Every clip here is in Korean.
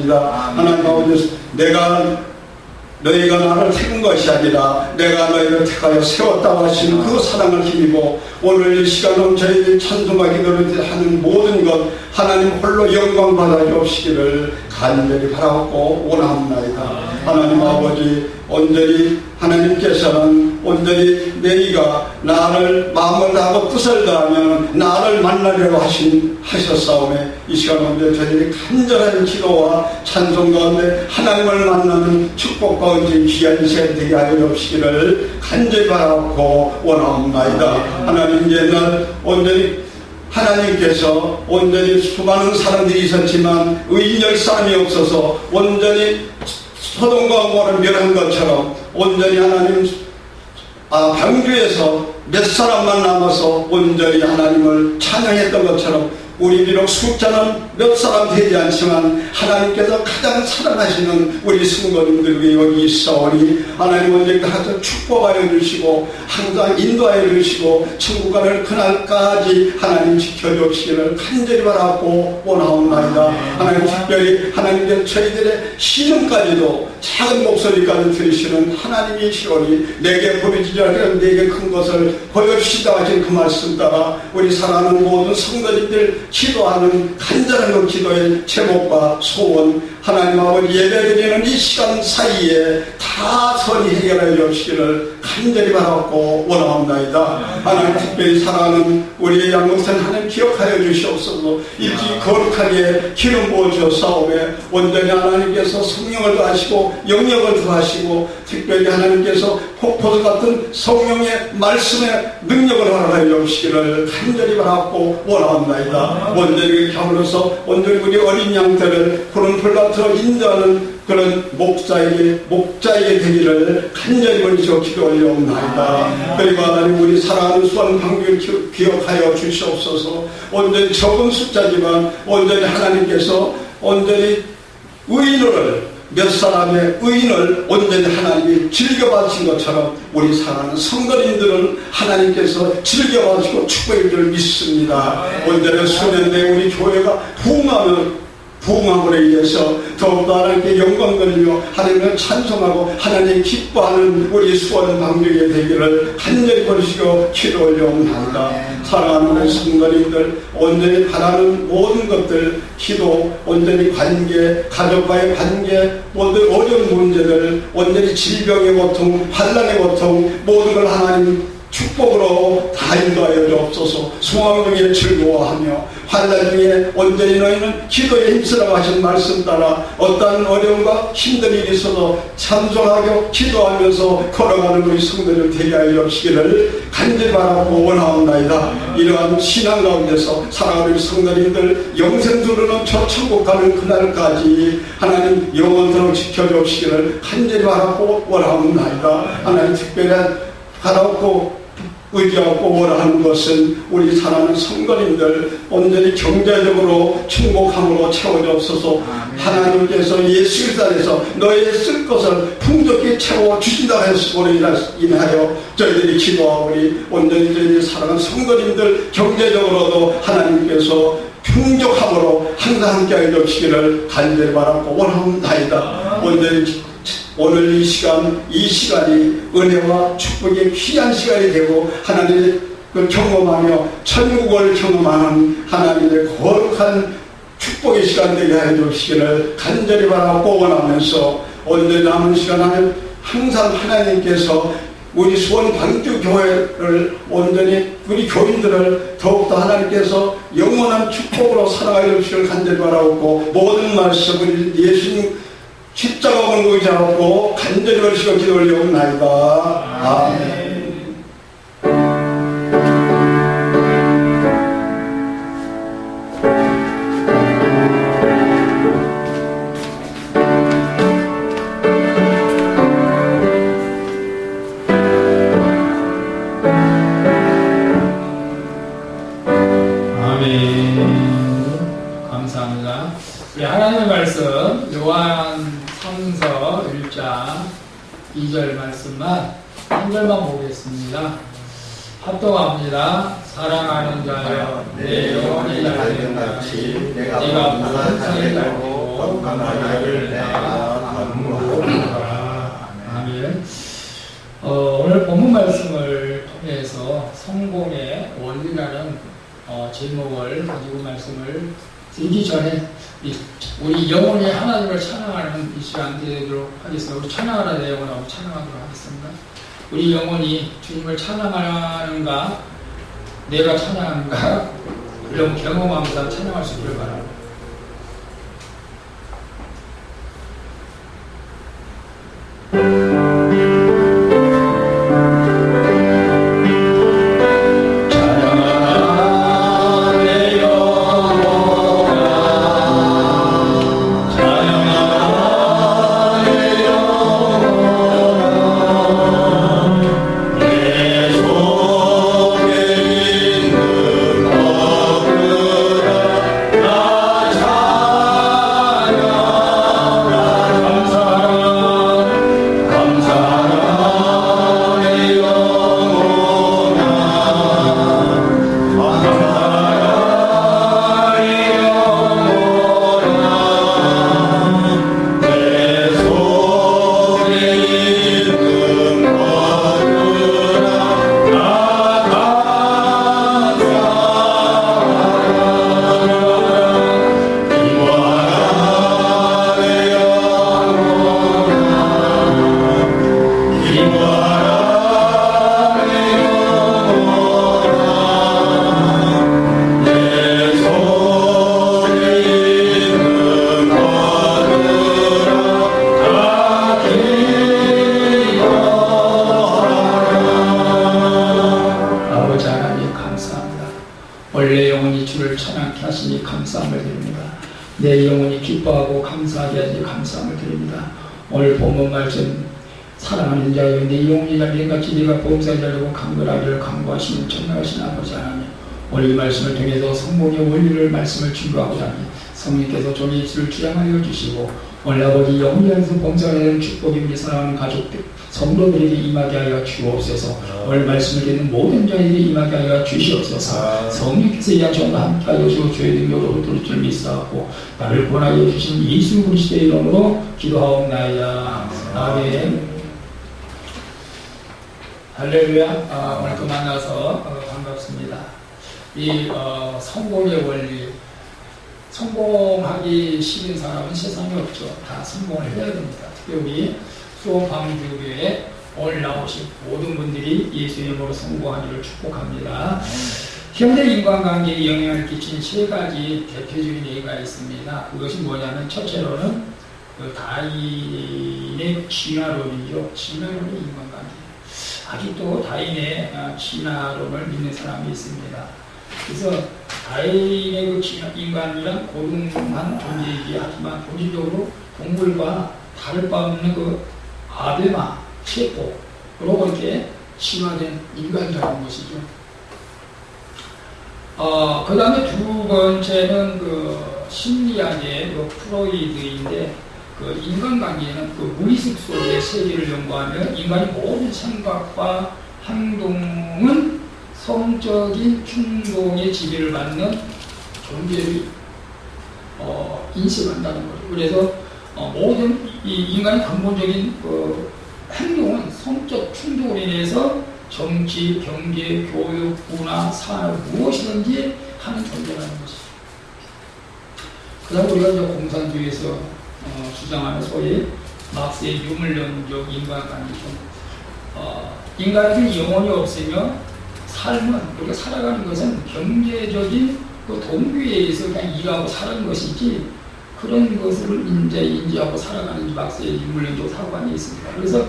축복합니다. 하나님 아버지, 너희가 나를 택한 것이 아니라 내가 너희를 택하여 세웠다고 하신 그 사랑을 힘입어 오늘 이 시간은 저희들이 찬송과 기도를 하는 모든 것 하나님 홀로 영광 받아 주시기를 간절히 바라고 원합니다. 하나님 아버지, 온전히 하나님께서는 온전히 너희가 나를 마음을 다하고 뜻을 다하면 나를 만나려고 하셨사오매 이 시간 온전히 저희들이 간절한 기도와 찬송 가운데 하나님을 만나는 축복과 온전히 귀한 시간 되게 하여 주시기를 간절히 바라고 원합니다. 하나님, 옛날 온전히 하나님께서 온전히 수많은 사람들이 있었지만 의인열 사람이 없어서 온전히 소돔과 고모라를 멸한 것처럼 온전히 하나님 방주에서 몇 사람만 남아서 온전히 하나님을 찬양했던 것처럼 우리 비록 숫자는 몇 사람 되지 않지만 하나님께서 가장 사랑하시는 우리 성도님들이 여기 있사오니 하나님 언제 가서 축복하여 주시고 항상 인도하여 주시고 천국 가는 그날까지 하나님 지켜주시기를 간절히 바라고 원하옵나이다. 하나님 특별히 하나님께서 저희들의 시름까지도 작은 목소리까지 들으시는 하나님이시오니 내게 보여주지 않은 내게 큰 것을 보여주시다 하신 그 말씀 따라 우리 사랑하는 모든 성도님들 기도하는 간절한 그 기도의 제목과 소원 하나님 아버지 예배드리는 이 시간 사이에 다 선히 해결해 주시기를 간절히 바라고 원하옵나이다. 하나님 특별히 사랑하는 우리의 양목선 하나님 기억하여 주시옵소서. 일찍 거룩하게 기름 부어 주셨사오매 온전히 하나님께서 성령을 더하시고 영역을 더하시고 특별히 하나님께서 폭포수 같은 성령의 말씀의 능력을 허락하여 주시기를 간절히 바라고 원하옵나이다. 온전히 함으로써 온전히 우리 어린 양들을 푸른 풀밭으로 인도하는 그런 목자에게 되기를 간절히 원리시고 기도 올려옵나이다. 그리고 하나님 우리 사랑하는 수원 방주를 기억하여 주시옵소서. 온전히 적은 숫자지만 온전히 하나님께서 온전히 의인을 몇 사람의 의인을 온전히 하나님이 즐겨받으신 것처럼 우리 사랑하는 성도님들은 하나님께서 즐겨받으시고 축복해 줄 믿습니다. 온전히 수년 내에 우리 교회가 부흥함으로 인해서 더욱더 하나님께 영광 돌리며 하나님을 찬송하고 하나님 기뻐하는 우리 수원 방주에 되기를 간절히 버리시고 기도 올려옵나이다. 사랑하는 우리 성도님들 온전히 바라는 모든 것들 기도, 온전히 관계, 가족과의 관계, 모든 어려운 문제들, 온전히 질병의 고통, 환난의 고통 모든 걸 하나님 축복으로 다 인도하여 주옵소서. 소망 중에 즐거워하며 환난 중에 온전히 너희는 기도에 힘쓰라고 하신 말씀 따라 어떠한 어려움과 힘든 일이 있어도 찬송하고 기도하면서 걸어가는 우리 성도를 되게 하여 주시기를 간절히 바라고 원하옵나이다. 이러한 신앙 가운데서 사랑하는 성도님들 영생 두르는 저 천국 가는 그날까지 하나님 영원토록 지켜주시기를 간절히 바라고 원하옵나이다. 하나님 특별한 바라고 의지하고 원하는 것은 우리 사랑하는 성도님들 온전히 경제적으로 충복함으로 채워주옵소서. 하나님께서 예수 그리스도 안에서 너희의 쓸 것을 풍족히 채워주신다 했으므로 인하여 저희들이 기도하오니 온전히 저희들이 사랑하는 성도님들 경제적으로도 하나님께서 풍족함으로 항상 함께하여 주시기를 간절히 바라고 원하옵나이다. 온전히 오늘 이 시간이 은혜와 축복의 귀한 시간이 되고 하나님을 경험하며 천국을 경험하는 하나님의 거룩한 축복의 시간 되게 하여 주시기를 간절히 바라고 원하면서 오늘 남은 시간에는 항상 하나님께서 우리 수원 방주교회를 온전히 우리 교인들을 더욱더 하나님께서 영원한 축복으로 사랑하여 주시기를 간절히 바라고 모든 말씀을 예수님 십자가를 의지하고 간절히 걸으시고 기도 올려옵나이다. 아멘. 감사합니다. 하나님의 말씀 요한 3서 1장 2절 말씀만 한 절만 보겠습니다. 합동합니다. 사랑하는 자여 내 영혼이 달린 같이 내가 부산 산에 달리고 하고 나를 내가 안무하라. 아멘. 오늘 본문 말씀을 통해서 성공의 원리라는 제목을 가지고 말씀을 드리기 전에 우리 영혼이 하나님을 찬양하는 이 시간 되도록 하겠습니다. 우리 찬양하라 내 영혼하고 찬양하도록 하겠습니다. 우리 영혼이 주님을 찬양하는가 내가 찬양하는가 이런 경험하면서 찬양할 수 있기를 바랍니다. 원래 영혼이 주를 찬양케 하시니 감사함을 드립니다. 내 영혼이 기뻐하고 감사하게 하시니 감사함을 드립니다. 오늘 본문 말씀 사랑하는 자여 내 영혼이 날린같이 네가 보험사에 달리고 강건하기를 강구하시는 전능하신 아버지 하나님, 오늘 이 말씀을 통해서 성공의 원리를 말씀을 증거하고자 하니 성령께서 종의 입술을 주장하여 주시고 오늘 아버지 영혼이 안에서 범사가 되는 축복이 우리 사랑하는 가족들 성도들에게 임하게 하여 주옵소서. 오늘 말씀을 듣는 모든 자에게 임하게 하여 주시옵소서. 성령께서 이 아침과 함께 하여 주시고 주의 능력으로 얻을 줄 믿사하고 나를 권하여 주신 예수 그리스도의 이름으로 기도하옵나이다. 아멘. 할렐루야. 오늘 또 만나서 반갑습니다. 이 성공의 원리, 성공하기 싫은 사람은 세상에 없죠. 다 성공을 해야 됩니다. 특별히 수원광주교회에 오늘 나오신 모든 분들이 예수의 이름으로 성공하기를 축복합니다. 현대 인간관계에 영향을 끼친 세 가지 대표적인 예가 있습니다. 그것이 뭐냐면 첫째로는 다인의 진화론이죠. 진화론의 인간관계. 아직도 다인의 진화론을 믿는 사람이 있습니다. 그래서 다인의 인간이란 고등한 존재이기 하지만 본질적으로 동물과 다를 바 없는 아베마, 세포로 이렇게 진화된 인간이라는 것이죠. 그 다음에 두 번째는 심리학의 프로이드인데 인간관계는 무의식 속의 세계를 연구하며 인간의 모든 생각과 행동은 성적인 충동의 지배를 받는 존재를 인식한다는 거죠. 그래서 모든 이 인간의 근본적인 행동은 성적 충동으로 인해서 정치, 경제, 교육, 문화, 산업 무엇이든지 하는 존재라는 것이죠. 그 다음 우리가 이제 공산주의에서 주장하는 소위 막스의 유물론적 인간관계죠. 인간에게 영혼이 없으며 삶은 우리가 살아가는 것은 경제적인 동기에 의해서 그냥 일하고 사는 것이지 그런 것을 인지하고 살아가는 막스의 인물론적 사관이 있습니다. 그래서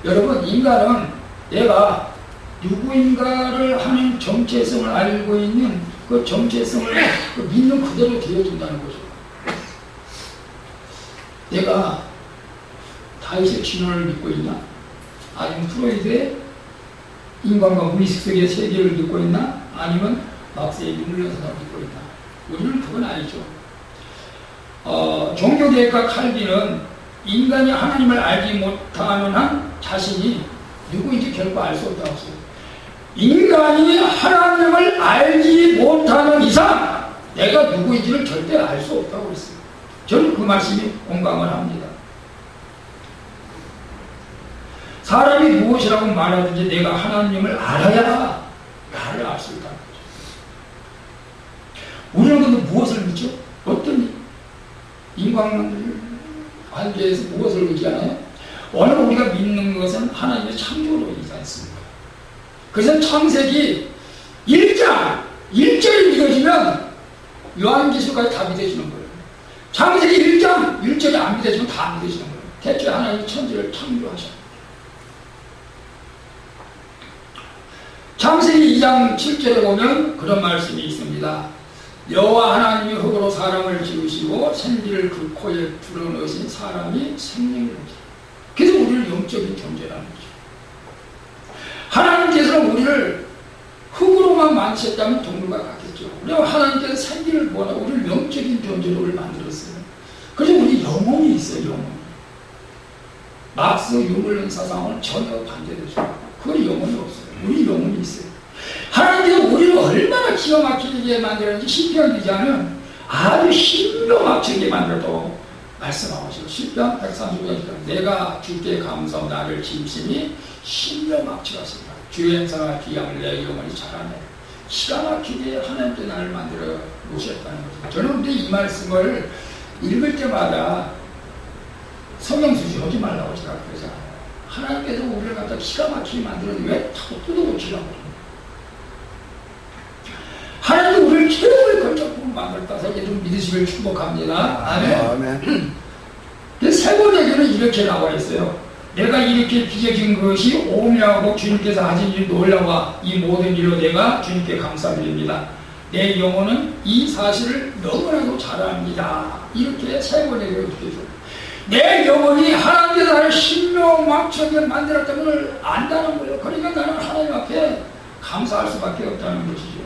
여러분 인간은 내가 누구인가를 하는 정체성을 알고 있는 그 정체성을 믿는 그대로 되어준다는 거죠. 내가 다윗의 진화를 믿고 있나? 아니면 프로이드의 인간과 무의식 속의 세계를 믿고 있나? 아니면 막스의 인물론사를 믿고 있나? 우리는 그건 아니죠. 종교개혁가 칼빈은 인간이 하나님을 알지 못하는 한 자신이 누구인지 결코 알 수 없다고 했어요. 인간이 하나님을 알지 못하는 이상 내가 누구인지를 절대 알 수 없다고 했어요. 저는 그 말씀이 공감을 합니다. 사람이 무엇이라고 말하든지 내가 하나님을 알아야 나를 알 수 있다는 거죠. 우리는 근데 무엇을 믿죠? 어떤 인간관계에서 무엇을 의지하나요? 오늘 우리가 믿는 것은 하나님의 창조론이지 않습니까? 그래서 창세기 1절이 믿어지면 요한계시록까지 다 믿어지는 거예요. 창세기 1절이 안 믿어지면 다 믿어지는 거예요. 대체 하나님이 천지를 창조하셨다. 창세기 2장 7절에 보면 그런 말씀이 있습니다. 여호와 하나님이 흙으로 사람을 지으시고 생기를 그 코에 불어넣으신 사람이 생명을 얻으시고, 그래서 우리는 영적인 존재라는 거죠. 하나님께서는 우리를 흙으로만 만드셨다면 동물과 같겠죠. 그리고 하나님께서 생기를 원하고 우리를 영적인 존재로 만들었어요. 그래서 우리 영혼이 있어요. 영혼. 막스 유물론 사상은 전혀 반대되죠. 그건 영혼이 없어요. 우리 영혼이 있어요. 하나님께서 우리를 얼마나 기가 막히게 만들었는지 시편 기자는 아주 신명확하게 만들었다고 말씀하고 시편 135장 내가 주께 감사하고 나를 지으시니 신명확하셨습니다. 주의 행사가 귀함을 내 영혼이 잘하네. 기가 막히게 하나님께 나를 만들어 놓으셨다는 거죠. 저는 근데 이 말씀을 읽을 때마다 성경 수시하지 말라고 생각하잖아요. 하나님께서 우리를 갖다 기가 막히게 만들었는데 왜 자꾸 뜯어고치라고 그래요? 하나님도 우리를 최고의 걸작품을 만들었다서 이제 좀 믿으시길 축복합니다. 아멘. 세 번째는 이렇게 나와 있어요. 내가 이렇게 빚어진 것이 오묘하고 주님께서 하신 일 놀라와 이 모든 일로 내가 주님께 감사드립니다. 내 영혼은 이 사실을 너무나도 잘 압니다. 이렇게 세 번째로 이렇게 해줘요. 내 영혼이 하나님께서 나를 신명확하게 만들었다는 걸 안다는 거예요. 그러니까 나는 하나님 앞에 감사할 수밖에 없다는 것이죠.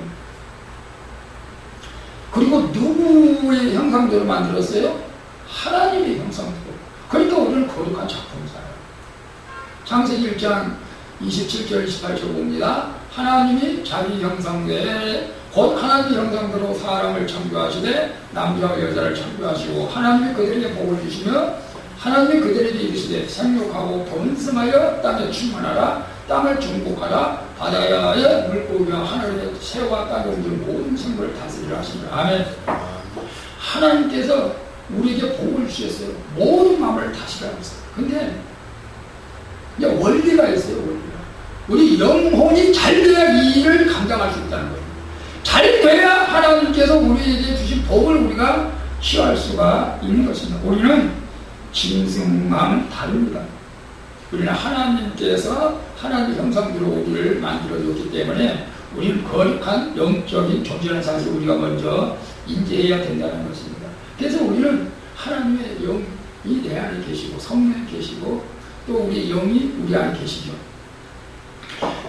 그리고 누구의 형상대로 만들었어요? 하나님의 형상대로. 그러니까 우리는 거룩한 작품이잖아요. 창세기 1장 27절 28절 봅니다. 하나님이 자기 형상대에 곧 하나님의 형상대로 사람을 창조하시되 남자와 여자를 창조하시고 하나님이 그들에게 복을 주시며 하나님이 그들에게 이르시되 생육하고 번성하여 땅에 충만하라. 땅을 정복하라. 바다의 물고기와 하늘의 새와 땅에 움직이는 모든 생물을 다스리라 하십니다. 아멘. 하나님께서 우리에게 복을 주셨어요. 모든 마음을 다스리라고 했어요. 근데 이제 원리가 있어요. 원리가. 우리 영혼이 잘 돼야 이 일을 감당할 수 있다는 거예요. 잘 돼야 하나님께서 우리에게 주신 복을 우리가 취할 수가 있는 것입니다. 우리는 짐승과는 다릅니다. 우리는 하나님께서 하나님 형상대로 우리를 만들어줬기 때문에 우리는 거룩한 영적인 존재라는 사실을 우리가 먼저 인지해야 된다는 것입니다. 그래서 우리는 하나님의 영이 내 안에 계시고 성령이 계시고 또 우리 영이 우리 안에 계시죠.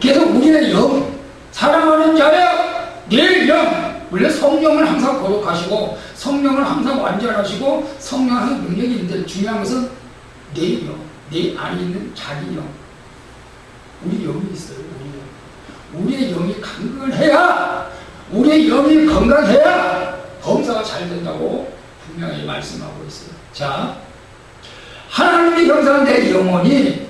그래서 우리의 영, 사랑하는 자여 내 영, 원래 성령을 항상 거룩하시고 성령을 항상 완전하시고 성령 항상 능력이 있는데 중요한 것은 내 영, 내 안에 있는 자기 영. 우리 영이 있어요. 우리의 영이 강건해야, 우리의 영이 건강해야 범사가 잘 된다고 분명히 말씀하고 있어요. 자, 하나님의 형상은 내 영혼이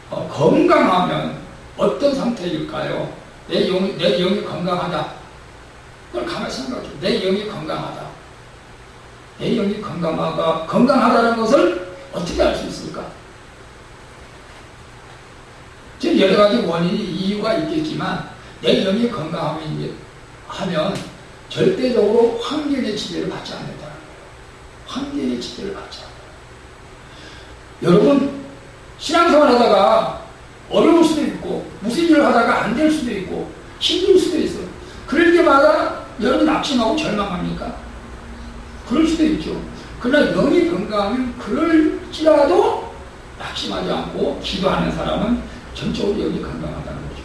건강하면 어떤 상태일까요? 내 영이 건강하다. 그걸 가만히 생각해. 내 영이 건강하다. 내 영이 건강하다는 것을 어떻게 알 수 있을까? 지금 여러 가지 원인이 이유가 있겠지만 내 영이 건강하면 절대적으로 환경의 지배를 받지 않는다는 거예요. 환경의 지배를 받지 않아요. 여러분 신앙생활 하다가 어려울 수도 있고 무슨 일을 하다가 안 될 수도 있고 힘들 수도 있어요. 그럴 때마다 여러분 낙심하고 절망합니까? 그럴 수도 있죠. 그러나 영이 건강하면 그럴지라도 낙심하지 않고 기도하는 사람은 전적으로 영이 건강하다는 거죠.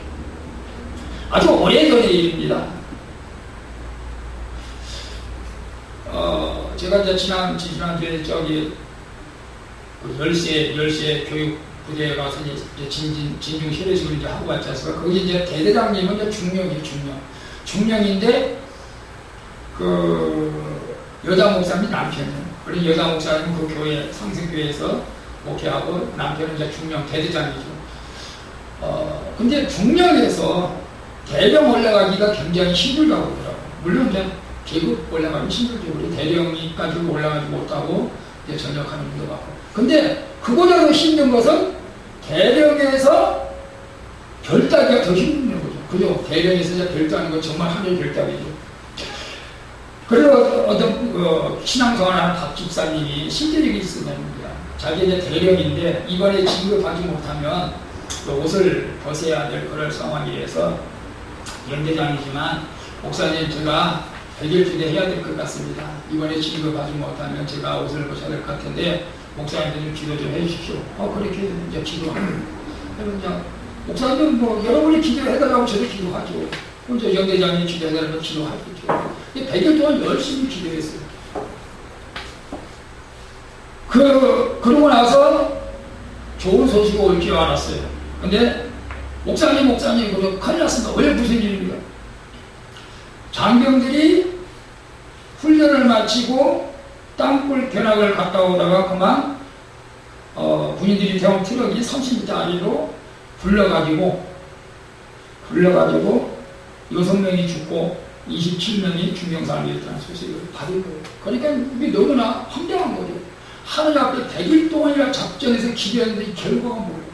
아주 오래전의 일입니다. 제가 이제 지난주에 저기 10시에 교육 부대에 가서 이제 진중 실례식을 이제 하고 왔지 않습니까? 거기 이제 대대장님은 이제 중령인데 여자 목사님 남편이에요. 그리고 여자 목사님은 그 교회, 상승교회에서 목회하고 남편은 이제 중령 대대장이죠. 근데 중령에서 대령 올라가기가 굉장히 힘들다고 그러더라고요. 물론 이제 계급 올라가기 힘들죠. 우리 대령까지 올라가지 못하고 이제 전역하는 분도 많고. 근데 그보다 더 힘든 것은 대령에서 별따기가 더 힘든 거죠. 그죠? 대령에서 이제 별따는 건 정말 하늘의 별따기죠. 그래서 어떤 신앙생활하는 박 집사님이 실제적인 있었답니다. 자기 이제 대령인데 이번에 진급하지 못하면 옷을 벗어야 될 그럴 상황이라서 연대장이지만 목사님 제가 100일 주대 해야 될 것 같습니다. 이번에 진급하지 못하면 제가 옷을 벗어야 될 것 같은데 목사님들 좀 기도 좀 해주십시오. 그렇게 이제 기도합니다. 그러면 이제 목사님 뭐 여러분이 기도해달라고 저도 기도하죠. 이제 연대장이 기도해달라고 기도하겠죠. 100일 동안 열심히 기도했어요. 그러고 나서 좋은 소식이 올 줄 알았어요. 근데 목사님 그거 큰일 났습니다. 왜 무슨 일입니까? 장병들이 훈련을 마치고 땅굴 견학을 갔다 오다가 그만 군인들이 태운 트럭이 30m 아래로 불러가지고 6명이 죽고 27명이 중경사람이었다는 소식을 받은 거예요. 그러니까 이게 너무나 황당한 거죠. 하늘 앞에 100일 동안이나 작전에서 기도했는데 이 결과가 뭐예요?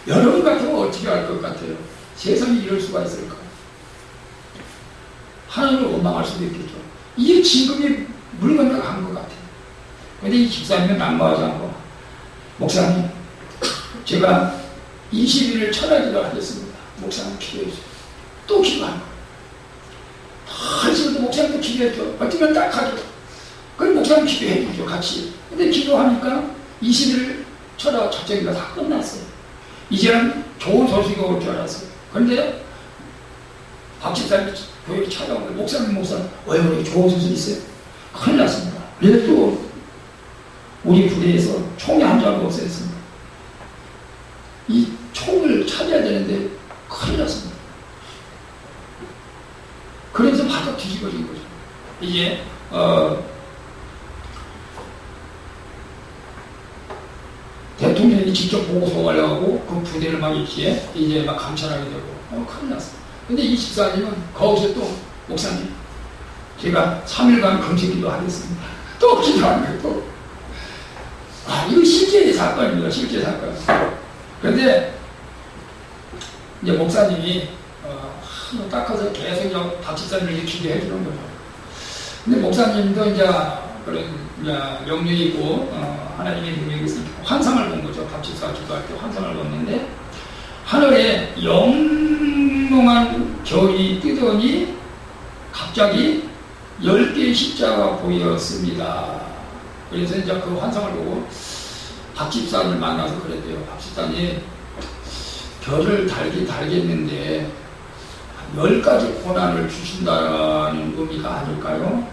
여러분 같으면 어떻게 할 것 같아요? 세상이 이럴 수가 있을까? 하나님을 원망할 수도 있겠죠. 이게 진급이 물 건너 간 것 같아요. 근데 이 집사님은 난무하지 않고, 목사님, 제가 20일을 철학기도 하겠습니다. 목사님 기도해주세요. 또 기도하는 거예요. 한시간도 목사님도 기도했죠. 어쩌면 딱 하죠. 그럼 목사님 기도해주죠, 같이. 근데 기도하니까 20일 철학 작전기가 다 끝났어요. 이제는 좋은 소식이 올 줄 알았어요. 그런데 박 집사님 교회에 찾아온 거예요. 목사님, 왜 그렇게 좋은 소식이 있어요? 큰일 났습니다. 그래서 또 우리 부대에서 총이 한 자루가 없어졌습니다. 이 총을 찾아야 되는데 큰일 났습니다. 그래서 바닥 뒤집어진 거죠. 이제 대통령이 직접 보고서를 하고 그 부대를 막 있기에 이제 막 감찰하게 되고 큰일 났어요. 근데 이 집사님은 거기서 또 목사님 제가 3일간 금식기도 하겠습니다. 또 기도하는 거예요. 또. 이거 실제 사건입니다. 실제 사건. 그런데 이제 목사님이 딱 가서 계속 박 집사님을 기도해 주는 거죠. 근데 목사님도 이제 그런 명령이 있고 하나님의 능력이 있으니까 환상을 본 거죠. 박 집사가 기도할 때 환상을 봤는데 하늘에 영롱한 별이 뜨더니 갑자기 10개의 십자가 보였습니다. 그래서 이제 그 환상을 보고 박 집사를 만나서 그랬대요. 박 집사님, 별을 달겠는데 10가지 고난을 주신다는 의미가 아닐까요?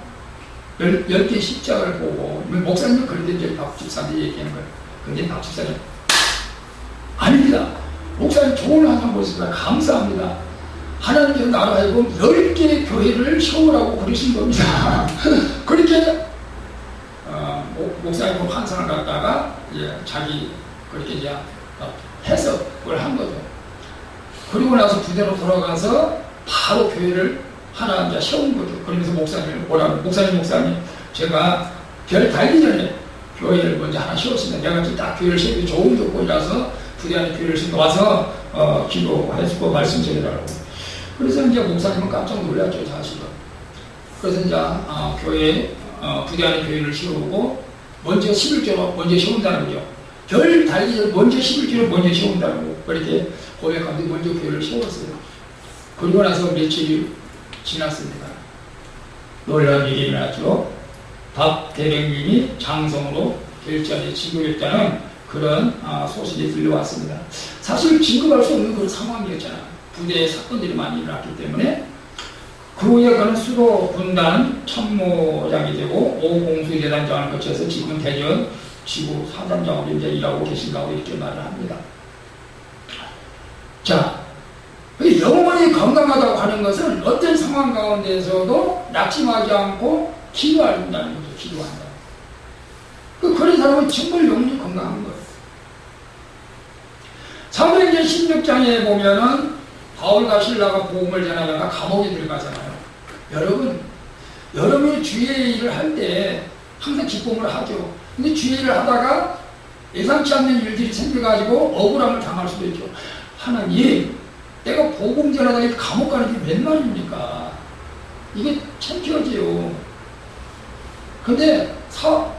10개 십자가를 보고, 목사님은 그런데 이제 박 집사한테 얘기하는 거예요. 근데 박 집사님, 아닙니다. 목사님 좋은 환상 보셨습니다. 감사합니다. 하나님께서 나로 하여금 10개의 교회를 세우라고 그러신 겁니다. 그렇게 목사님 그 환상을 갖다가 이제 자기 그렇게 이제 해석을 한 거죠. 그리고 나서 부대로 돌아가서 바로 교회를 하나 이제 세운 거죠. 그러면서 목사님을 뭐라고, 목사님, 제가 별 달기 전에 교회를 먼저 하나 세웠습니다. 내가 지금 딱 교회를 세우기 좋은 조건이라서 부대 안에 교회를 세우고 와서 기도해주고 말씀 전해달라고. 그래서 이제 목사님은 깜짝 놀랐죠, 사실은. 그래서 이제 교회 부대 안에 교회를 세우고 먼저 11조로 먼저 세운다는 거죠. 별 달기 전에 먼저 11조로 먼저 세운다는 거. 그렇게 고백하는데 먼저 교회를 세웠어요. 그리고 나서 며칠이 지났습니다. 놀라운 일이 일어났죠. 박 대령님이 장성으로 결전에 진급했다는 그런 소식이 들려왔습니다. 사실 진급할 수 없는 그런 상황이었잖아요. 부대에 사건들이 많이 일어났기 때문에. 그 후에 그는 수도 분단 참모장이 되고 오공수대단장을 거쳐서 지금 대전 지구 사단장으로 이제 일하고 계신다고 이렇게 말을 합니다. 자, 영원히 건강하다고 하는 것은 어떤 상황 가운데서도 낙심하지 않고 기도한다는 거죠. 기도한다. 그런 사람은 정말 영혼이 건강한 거예요. 사도행전 16장에 보면은 바울과 실라가 복음을 전하다가 감옥에 들어가잖아요. 여러분이 주의 일을 할 때 항상 기쁨을 하죠. 근데 주의 일을 하다가 예상치 않는 일들이 생겨가지고 억울함을 당할 수도 있죠. 하나님, 내가 복음 전하다가 감옥 가는 게 웬 말입니까? 이게 창피하지요. 근데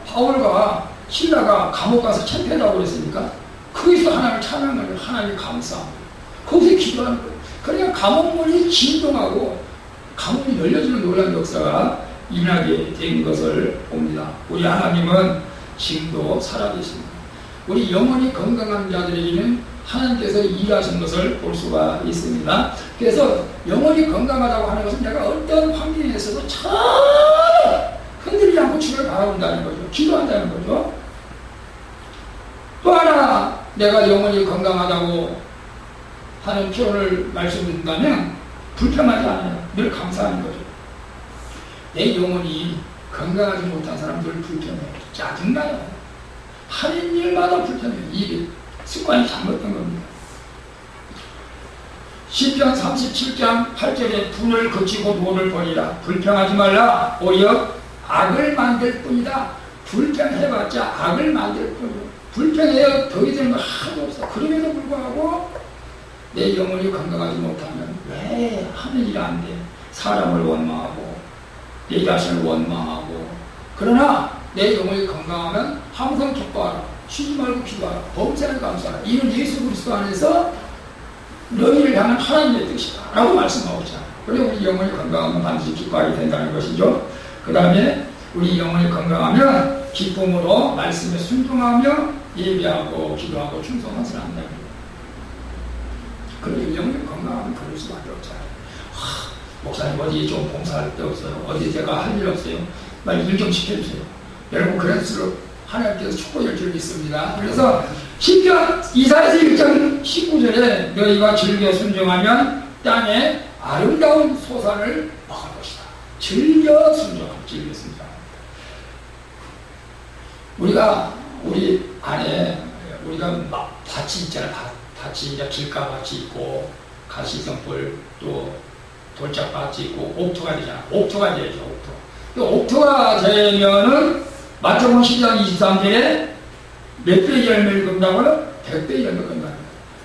바울과 신라가 감옥 가서 창피하다고 그랬으니까 거기서 하나님을 찬양하는 거예요. 하나님 감사합니다. 거기서 기도하는 거예요. 그러니까 감옥문이 진동하고 감옥이 열려지는 놀라운 역사가 일어나게 된 것을 봅니다. 우리 하나님은 지금도 살아계십니다. 우리 영혼이 건강한 자들에게는 하나님께서 일하신 것을 볼 수가 있습니다. 그래서 영혼이 건강하다고 하는 것은 내가 어떤 환경에서도 전혀 흔들리지 않고 주를 바라본다는 거죠. 기도한다는 거죠. 또 하나 내가 영혼이 건강하다고 하는 표현을 말씀드린다면 불평하지 않아요. 늘 감사하는 거죠. 내 영혼이 건강하지 못한 사람들 불평해요. 짜증나요. 하는 일마다 불평해요. 이게 습관이 잘못된 겁니다. 시편 37장 8절에 분을 그치고 노를 버리라. 불평하지 말라. 오히려 악을 만들 뿐이다. 불평해봤자 악을 만들 뿐이에요. 불평해야 덕이 되는 거 하나도 없어. 그럼에도 불구하고 내 영혼이 건강하지 못하면 왜 하는 일이 안 돼? 사람을 원망하고 내 자신을 원망하고. 그러나 내 영혼이 건강하면 항상 기뻐하라. 쉬지 말고 기도하라. 범사에 감사하라. 이는 예수 그리스도 안에서 너희를 향한 하나님의 뜻이다 라고 말씀하고 있잖아요. 그리고 우리 영혼이 건강하면 반드시 기뻐하게 된다는 것이죠. 그 다음에 우리 영혼이 건강하면 기쁨으로 말씀에 순종하며 예배하고 기도하고 충성하지 않는다는 거예요. 그리고 영혼이 건강하면 그럴 수밖에 없잖아요. 목사님 어디 좀 봉사할 데 없어요? 어디 제가 할 일 없어요? 말 일 좀 시켜주세요. 여러분 그럴수록 하나님께서 축복해 줄 있습니다. 그래서 시편 이사야서 1장 19절에 너희가 즐겨 순종하면 땅에 아름다운 소산을 먹을 것이다. 즐겨 순종하면 즐겨 순종. 우리 안에 우리가 막 밭이 있잖아요. 밭이 이제 길가밭이 있고 가시성불 또 돌짝밭이 있고 옥토가 되잖아. 옥토가 되죠. 옥토가 되면은 마태복음 12장 23절에 몇 배의 열매를 건다고요? 100배의 열매를 건다는 거예요.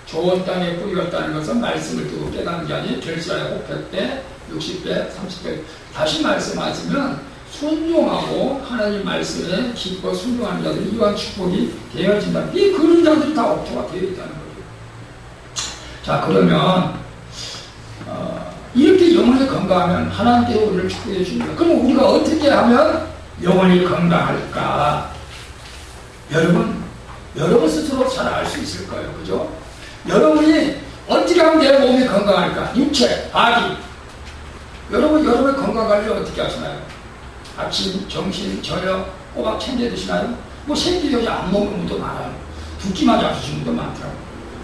좋은 땅에 뿌리었다는 것은 말씀을 두고 깨닫는 게 아니에요. 결실하고 100배, 60배, 30배. 다시 말씀하시면 순종하고 하나님 말씀에 기뻐 순종하는 자들이 이러한 축복이 되어진다. 이 그런 자들이 다 옥토가 되어 있다는 거예요. 자, 그러면 이렇게 영혼이 건강하면 하나님께서 우리를 축복해 줍니다. 그럼 우리가 어떻게 하면 영혼이 건강할까? 여러분 스스로 잘 알 수 있을 거예요. 그죠? 여러분이 어떻게 하면 내 몸이 건강할까? 육체, 아기. 여러분의 건강 관리 어떻게 하시나요? 아침, 점심, 저녁 꼬박 챙겨 드시나요? 뭐 생기력이 안 먹는 분도 많아요. 붓기만 잡수시는 분도 많더라고요.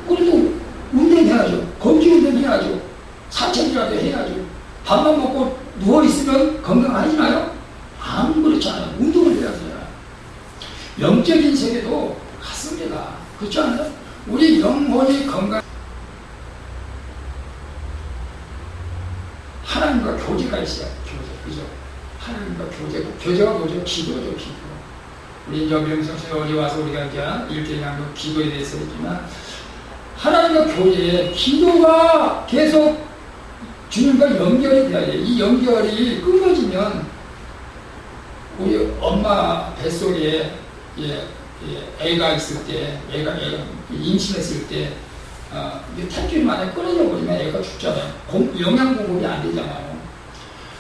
그래도 운동해야죠. 검지 운동해야죠. 산책이라도 해야죠. 밥만 먹고 누워있으면 건강하시나요? 안 그렇잖아요. 운동을 해야 돼요. 영적인 세계도 같습니다. 그렇지 않아요? 우리 영혼이 건강, 하나님과 교제가 있어요. 교제. 그죠? 하나님과 교제가 뭐죠? 기도죠, 기도. 우리 이제 명성씨가 어디 와서 우리가 이제 일대양도 기도에 대해서 했지만, 하나님과 교제, 기도가 계속 주님과 연결이 돼야 돼요. 이 연결이 끊어지면, 우리 엄마 뱃속에 애가 있을 때, 애가 임신했을 때, 탯줄 만에 끊어져 버리면 애가 죽잖아요. 영양 공급이 안 되잖아요.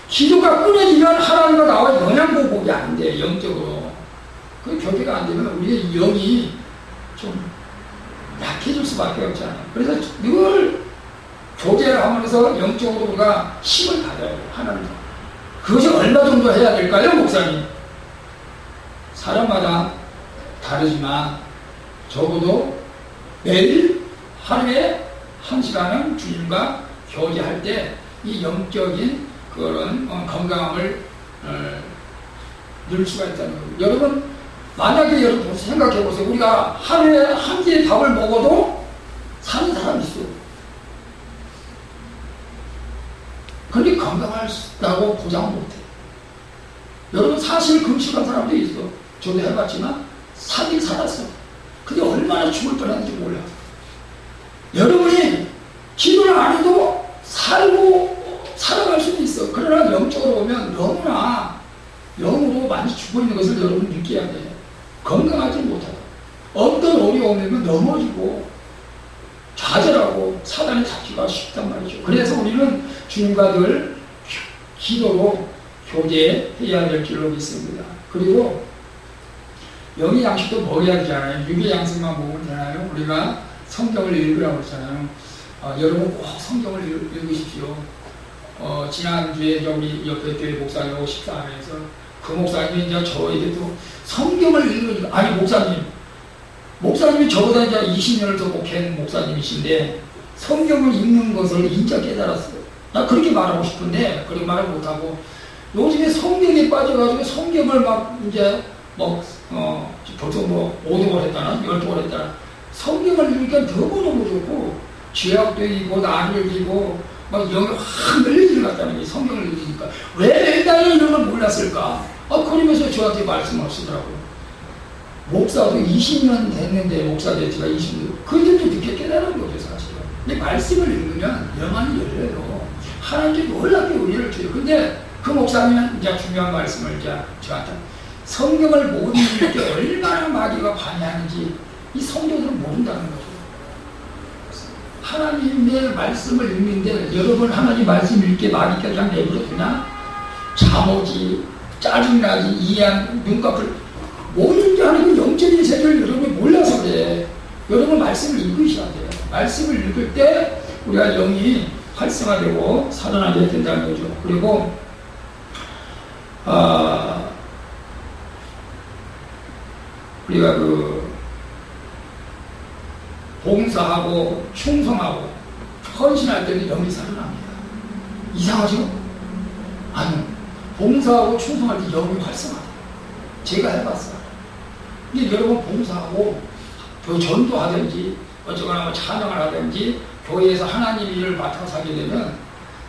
기도가 끊어지면 하나님과 나와 영양 공급이 안 돼, 영적으로. 그 교제가 안 되면 우리의 영이 좀 약해질 수밖에 없잖아요. 그래서 늘 교제를 하면서 영적으로 우리가 힘을 받아야 돼요, 하나님. 그것이 얼마 정도 해야 될까요, 목사님? 사람마다 다르지만 적어도 매일 하루에 1시간은 주님과 교제할 때 이 영적인 그런 건강함을 늘 수가 있다는 거예요. 여러분, 만약에 여러분 생각해 보세요. 우리가 하루에 한 끼 밥을 먹어도 사는 사람이 있어요. 그런데 건강하다고 보장 못해. 여러분, 사실 금식한 사람도 있어. 저도 해봤지만 살긴 살았어. 근데 얼마나 죽을 뻔했는지 몰라. 여러분이 기도를 안 해도 살아갈 수도 있어. 그러나 영적으로 보면 너무나 영으로 많이 죽어 있는 것을 여러분 느껴야 돼. 건강하지 못하다. 어떤 어려움이 오면 넘어지고 좌절하고 사단에 잡기가 쉽단 말이죠. 그래서 우리는 주님과 늘 기도로 교제해야 될 줄로 믿습니다. 그리고 영의 양식도 먹어야 되잖아요. 육의 양식만 먹으면 되나요? 우리가 성경을 읽으라고 했잖아요. 여러분 꼭 성경을 읽으십시오. 지난주에 우리 옆에 교회 목사님 오십사 하면서 그 목사님이 이제 저에게도 성경을 읽으니까, 아니 목사님이 저보다 이제 20년을 더 목회한 목사님이신데 성경을 읽는 것을 인자 깨달았어요. 나 그렇게 말하고 싶은데 그렇게 말을 못하고 요즘에 성경에 빠져가지고 성경을 막 이제 보통 5등을 했다나 12을 했다나 성경을 읽으니까 너무너무 좋고 죄악도 이고 나를 이고 막 영이 확 늘려지는 것 같다는 게 성경을 읽으니까 왜 옛날에 이런 걸 몰랐을까? 그러면서 저한테 말씀을 하시더라고요. 목사도 20년 됐는데 목사 됐지가 20년 그때도 늦게 깨달은 거죠 사실은. 근데 말씀을 읽으면 영안이 열려요. 하나님께 놀랍게 은혜를 줘요. 근데 그 목사님은 이제 중요한 말씀을 이제 저한테 성경을 못 읽을 때 얼마나 마귀가 반해하는지 이 성도들은 모른다는 거죠. 하나님의 말씀을 읽는데 여러분 하나님 말씀 읽게 마귀가 그냥 내버려두나? 잠오지, 짜증나지, 이해한 눈꺼풀 모든 게 하나님 영적인 세계를 여러분이 몰라서 그래. 여러분 말씀을 읽으셔야 돼요. 말씀을 읽을 때 우리가 영이 활성화되고 살아나게 된다는 거죠. 그리고 우리가 봉사하고 충성하고 헌신할 때는 영이 살아납니다. 이상하죠? 아니요. 봉사하고 충성할 때 영이 활성화돼요. 제가 해봤어요. 근데 여러분 봉사하고 전도하든지 어쩌거나 찬양을 하든지 교회에서 하나님 일을 맡아서 하게 되면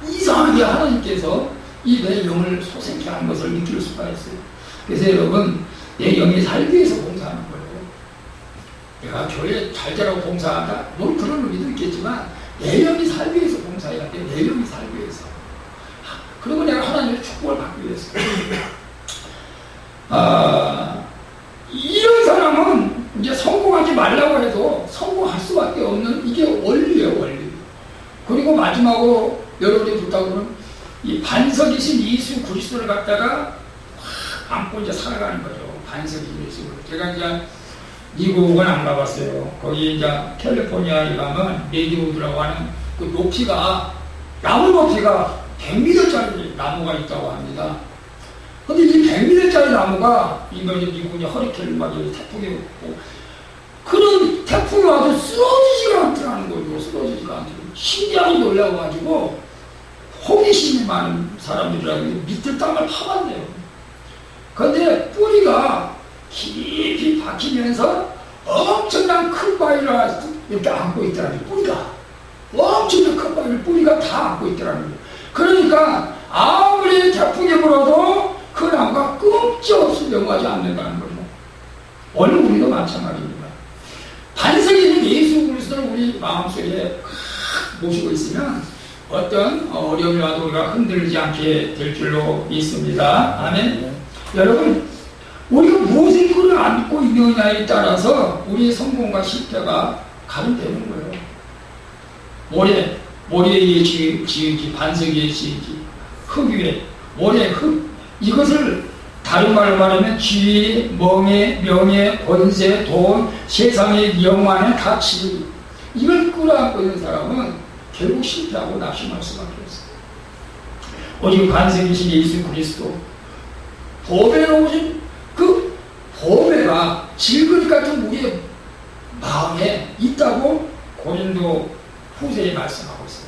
이상하게 하나님께서 이 내 영을 소생케 하는 것을 느낄 수가 있어요. 그래서 여러분 내 영이 살기 위해서 봉사하는 거예요. 내가 교회에 잘 자라고 봉사한다? 뭐 그런 의미도 있겠지만 내 영이 살기 위해서 봉사해야 돼. 내 영이 살기 위해서. 그리고 내가 하나님의 축복을 받기 위해서. 이런 사람은 이제 성공하지 말라고 해도 성공할 수밖에 없는 이게 원리예요, 원리. 그리고 마지막으로 여러분이 부탁으로는 이 반석이신 예수 그리스도를 갖다가 안고 이제 살아가는 거죠. 반석이신 예수. 제가 이제 미국은 안 가봤어요. 거기 이제 캘리포니아에 가면 레디우드라고 하는 그 높이가 나무 높이가 100m짜리 나무가 있다고 합니다. 근데 이 100m짜리 나무가 이번에 미국이 허리케인 막 태풍이 오고 그런 태풍이 와도 쓰러지지가 않더라는 거죠. 쓰러지지가 않더라고요. 신기하게 놀라워가지고 호기심이 많은 사람들이라고 밑에 땅을 파봤네요. 그런데 뿌리가 깊이 박히면서 엄청난 큰 바위를 이렇게 안고 있더라고요. 뿌리가 엄청난 큰 바위를 뿌리가 다 안고 있더라고요. 그러니까 아무리 태풍이 불어도 그 나무가 끔찍없이 넘어가지 않는다는 거죠. 오늘 우리도 마찬가지입니다. 반석이 예수 그리스도를 우리 마음속에 모시고 있으면 어떤 어려움이 와도 우리가 흔들리지 않게 될 줄로 믿습니다. 아멘. 여러분, 우리가 무엇의 끈을 안고 있느냐에 따라서 우리의 성공과 실패가 가름되는 거예요. 모래에 지은지, 반석에 지은지, 흙 위에, 모래, 흙. 이것을 다른 말로 말하면 지위, 명예, 권세, 돈, 세상의 영화는 가치. 이걸 끌어안고 있는 사람은 결국 실패하고 낙심할 수밖에 없어요. 오직 반석이신 예수 그리스도, 보배로 오신 그 보배가 질그릇 같은 우리의 마음에 있다고 고린도 후서에 말씀하고 있어요.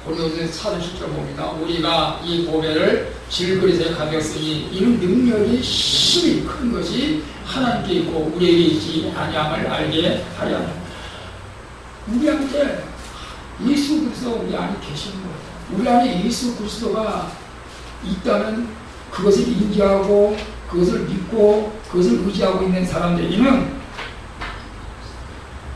고린도전서 4장 10절 봅니다. 우리가 이 보배를 질그릇에 가졌으니 이는 능력이 힘이 큰 것이 하나님께 있고 우리에게 있지 아니함을 알게 하려 합니다. 우리한테 예수 그리스도 우리 안에 계시는 거예요. 우리 안에 예수 그리스도가 있다는 그것을 인지하고 그것을 믿고 그것을 의지하고 있는 사람들에게는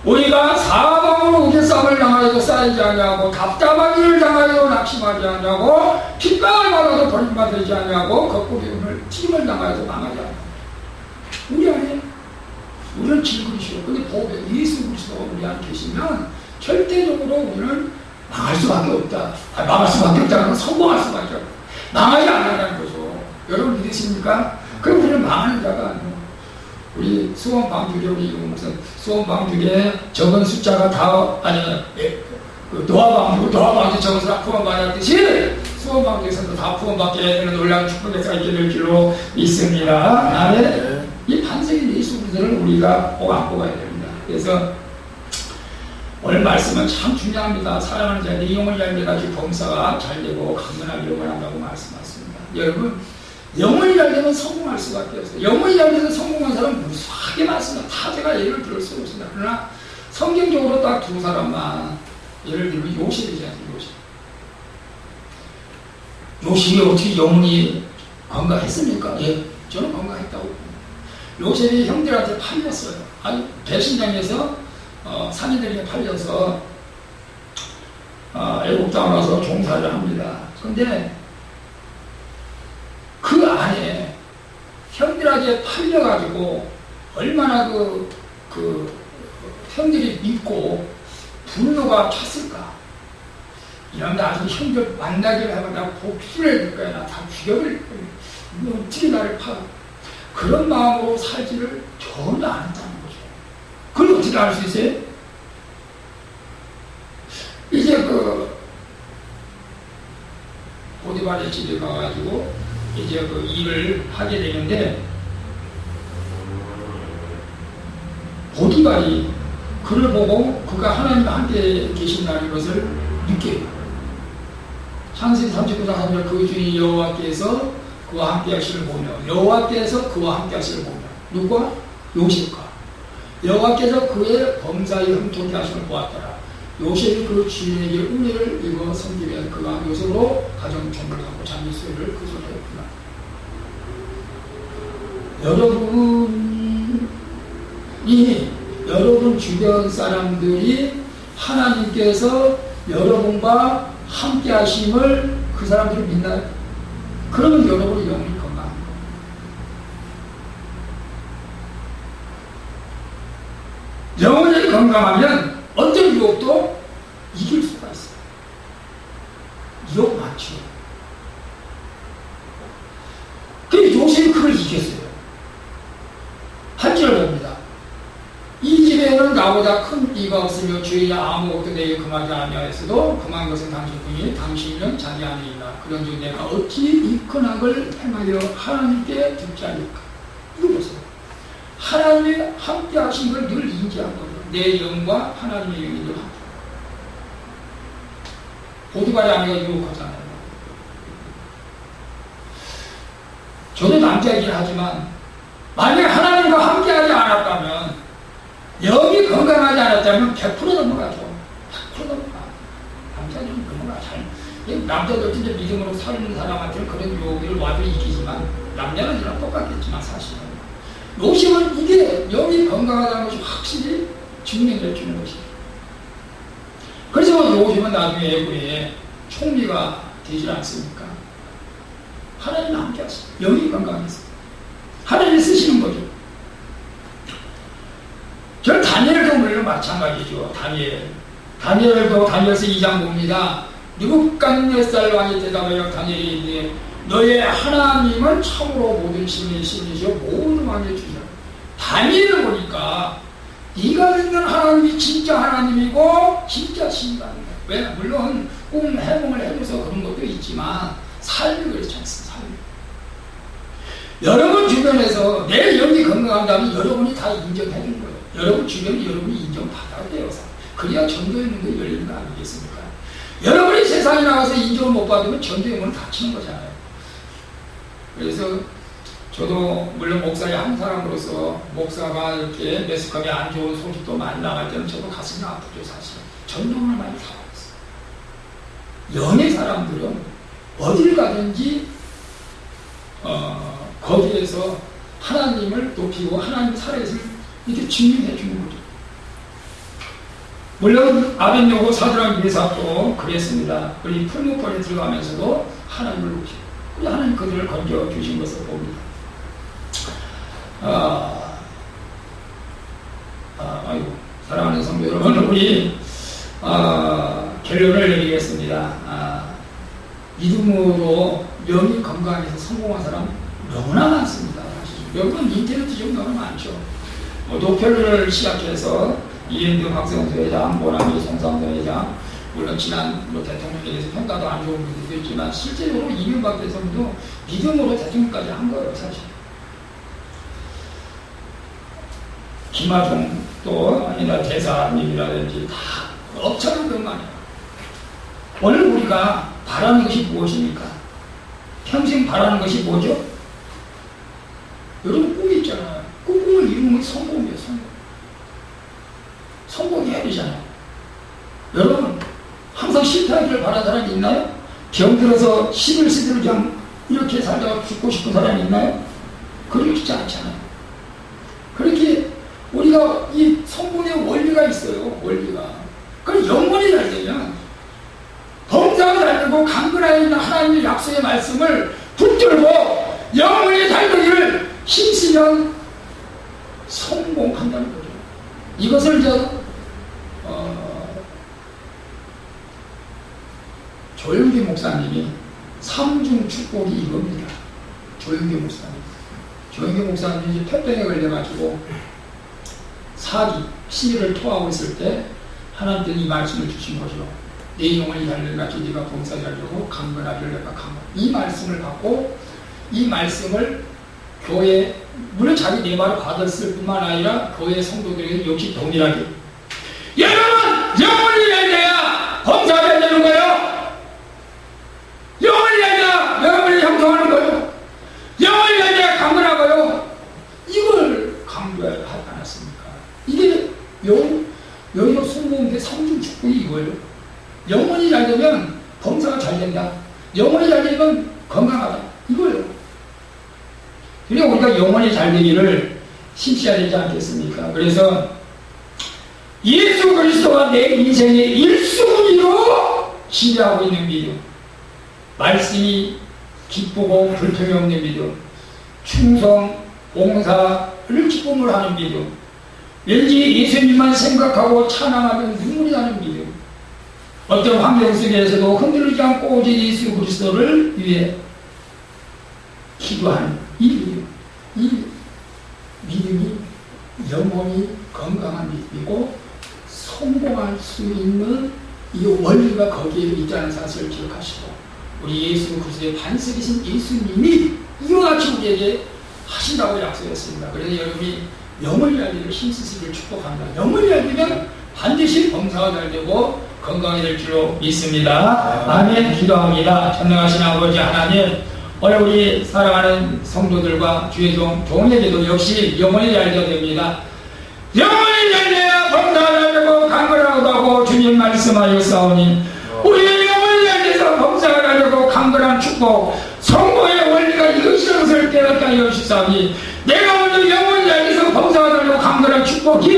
우리가 사방으로 우겨싸움을 당하여도 쌓이지 아니하고 답답한 일을 당하여도 낙심하지 아니하고 핍박을 받아도 버림받지 아니하고 거꾸로 튀김을 당하여도 망하지 아니하고 우리 안에 우리는 질그릇이요. 근데 보배 예수 그리스도가 우리 안에 계시면 절대적으로 우리는 망할 수밖에 없다. 망할 수밖에 없다는 건 성공할 수밖에 없다. 망하지 않는다는 거죠. 여러분 믿으십니까? 그럼 우리는 망하는 자가 아니에요. 우리 수원방주에 우리 목사 수원방주에 적은 숫자가 다 노아방주 적은 숫자 후원받았듯이 수원방주에서도 다 후원받게 되는 놀라운 축복의 있게 될 줄로 믿습니다. 아멘. 이 반석인 예수 그리스도를 우리가 꼭 안고 가야 됩니다. 그래서 오늘 말씀은 참 중요합니다. 사랑하는 자의 영혼이 열려가지고 범사가 잘 되고 강건하기를 원한다고 말씀하셨습니다. 여러분 영혼이 잘 되면 성공할 수밖에 없어요. 영혼이 잘 돼서 성공한 사람은 무수하게 많습니다. 다 제가 예를 들을 수 없습니다. 그러나 성경적으로 딱 두 사람만 예를 들면 요셉이지 않습니까? 요셉이 어떻게 영혼이 건강했습니까? 예, 저는 건강했다고 봅니다. 요셉이 형들한테 팔렸어요. 아니 배신당해서 상인들에게 팔려서 애국 땅에 와서 종사를 합니다. 그런데 그 안에 형들에게 팔려가지고 얼마나 그 형들이 믿고 분노가 찼을까? 이러면 나중에 형들 만나기를 하면 나 복수를 해줄 거야. 나 다 죽여버릴 거야. 어떻게 나를 파? 그런 마음으로 살지를 전혀 안 했다는 거죠. 그걸 어떻게 알 수 있어요? 이제 보디발의 집에 가가지고 이제 일을 하게 되는데 보디발이 그를 보고 그가 하나님과 함께 계신다는 것을 느껴요. 창세기 39장 3절 그 주인 여호와께서 그와 함께 하시를 보며 여호와께서 그와 함께 하시를 보며 누가? 요셉과 여호와께서 그의 범사의 흠통케 하심을 보았더라. 요셉이 그 주인에게 은혜를 입어 섬기며 그가 요셉으로 가정 종을 하고 자기 수요를 그 손에 했구나. 여러분 주변 사람들이 하나님께서 여러분과 함께 하심을 그 사람들이 믿나요? 그러면 여러분의 영혼이 건강합니다. 영혼이 건강하면 어떤 유혹도 이길 수가 있어요. 유혹 많죠. 근데 요셉이 그걸 이겼어요. 한 절 봅니다. 이 집에는 나보다 큰 이가 없으며 주인이 아무것도 내게 금하지 아니하였어도 금한 것은 당신뿐이니 당신은 자기 안에 있나. 그런즉 내가 어찌 이 큰 악을 행하여 하나님께 듣지 않을까. 이거 보세요. 하나님이 함께 하신 걸 늘 인지한 거예요. 내 영과 하나님의 영이 늘 함께. 보디발의 아내가 유혹하잖아요. 저도 남자이긴 하지만 만약에 하나님과 함께하지 않았다면 영이 건강하지 않았다면 100% 넘어가죠. 100% 넘어가. 남자들은 넘어가. 남자들 진짜 믿음으로 사는 사람한테는 그런 유혹을 와도 이기지만 남자는 이랑 똑같겠지만 사실은 요셉은 이게 영이 건강하다는 것이 확실히 증명해 주는 것이에요. 그래서 요셉은 나중에 애국에 총리가 되지 않습니까? 하나님이 함께 하시죠. 영이 건강했어요. 하나님이 쓰시는 거죠. 저는 다니엘도 물론 마찬가지죠. 다니엘도 다니엘서 2장 봅니다. 느부갓네살 왕이 대답하여 다니엘이 이르되 너의 하나님은 참으로 모든 신의 신이시오 모든 왕의 주시오. 다니엘을 보니까 네가 믿는 하나님이 진짜 하나님이고 진짜 신이다. 왜? 물론 꿈 해몽을 해줘서 그런 것도 있지만 삶이 그렇지 않습니다. 삶이. 여러분 주변에서 내 영이 건강한다면 여러분이 다 인정해 준 거예요. 여러분 주변이 여러분이 인정받아야 돼요. 그래야 전도의 문이 열리는 거 아니겠습니까? 여러분이 세상에 나가서 인정을 못 받으면 전도의 문을 닫히는 거잖아요. 그래서 저도 물론 목사의 한 사람으로서 목사가 이렇게 매스컴에 안 좋은 소식도 많이 나갈 때는 저도 가슴이 아프죠. 사실 전도를 많이 당했어요. 연예 사람들은 어딜 가든지 거기에서 하나님을 높이고 하나님 살아있을 이렇게 증명해 주는 거죠. 물론 아벤노고 사드락 메삭도 그랬습니다. 우리 풀무폰에 들어가면서도 하나님을 높이고 우리 하나님 그들을 건져 주신 것을 봅니다. 아이고 사랑하는 성도 여러분, 우리 결론을 내리겠습니다. 믿음으로 명이 건강해서 성공한 사람 너무나 많습니다. 여러분 인터넷이 좀 너무 많죠. 노펠을 시작해서 이은규 박성수 회장, 모나미 송상도 회장, 물론 지난 대통령에 대해서 평가도 안 좋은 분들도 있지만 실제로 이명박 대통령도 믿음으로 대통령까지 한 거예요, 사실. 김하중 또 아니나 대사님이라든지 다 엄청난 것만이에요. 오늘 우리가 바라는 것이 무엇입니까? 평생 바라는 것이 뭐죠? 여러분 꿈이 있잖아요. 그 꿈을 이루는 게 성공이에요, 성공. 성공해야 되잖아요. 여러분 항상 실패하기를 바라는 사람이 있나요? 병들어서 11세대로 그냥 이렇게 살다가 죽고 싶은 사람이 있나요? 그렇지 않잖아요. 그렇게 우리가 이 성공의 원리가 있어요. 원리가. 그럼 영혼이 잘 되면 범사가 잘 되고 강건하에 있는 하나님의 약속의 말씀을 붙들고 영혼이 잘 되기를 힘쓰면 성공한다는 거죠. 이것을 조영기 목사님이 삼중 축복이 이겁니다. 조영기 목사님이 이제 폐병에 걸려가지고 사기, 시비를 토하고 있을 때 하나님께서 이 말씀을 주신 거죠. 내 영혼이 달려같이 네가 봉사하게 하려고 강건하기를 내가 강건. 이 말씀을 받고 이 말씀을 교회, 물론 자기 내 말을 받았을 뿐만 아니라 교회 성도들에게 역시 동일하게 여러분 영혼이 달려야 봉사하게 되는 거예요. 영혼이 달려야 여러분이 형통하는 거예요. 영혼이 달려야 강건하고요. 이걸 강조하지 않았습니까? 이게 여기가 성공의 삼중 축복이 이거예요. 영혼이 잘 되면 범사가 잘 된다. 영혼이 잘 되면 건강하다. 이거예요. 그러니까 우리가 영혼이 잘 되기를 힘써야 되지 않겠습니까? 그래서 예수 그리스도가 내 인생의 1순위로 지배하고 있는 믿음, 말씀이 기쁘고 불평이 없는 믿음, 충성, 봉사를 기쁨을 하는 믿음, 왠지 예수님만 생각하고 찬양하면 눈물이 나는 믿음, 어떤 환경 속에서도 흔들리지 않고 오직 예수 그리스도를 위해 기도하는 이 믿음이 영혼이 건강한 믿음이고 성공할 수 있는 이 원리가 거기에 있다는 사실을 기억하시고, 우리 예수 그리스도의 반석이신 예수님이 이와 같이 우리에게 하신다고 약속했습니다. 그래서 여러분이 영혼이 알기를 힘쓰시기를 축복합니다. 영혼이 알기면 반드시 범사가 잘 되고 건강이 될 줄로 믿습니다. 아멘. 기도합니다. 전능하신 아버지 하나님, 오늘 우리 사랑하는 성도들과 주의 종에게도 역시 영혼이 잘 되어야 됩니다. 영혼이 잘 돼야 범사가 잘 되고 강건하기도 하고 주님 말씀하였사오니 우리의 영혼이 잘 돼서 범사가 잘 되고 강건한 축복, 성공의 원리가 이것이라는 것을 깨닫게 하여 주시사오니 내가 오늘 영혼이 잘 돼서 범사가 잘 되고 강건한 축복이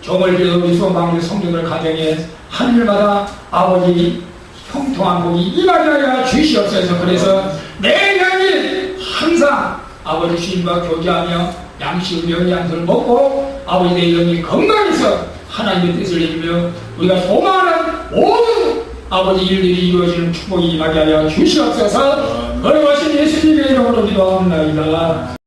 종을 빌어 우리 소망의 성도들 가정에 하늘마다 아버지 형통한 복이 임하게 하여 주시옵소서. 그래서 매년이 항상 아버지 주님과 교제하며 양식을 영양소를 먹고 아버지 내 영이 건강해서 하나님의 뜻을 이루며 우리가 소망하는 모든 아버지 일들이 이루어지는 축복이 임하게 하여 주시옵소서. 어려우신 예수님의 이름으로 기도합니다.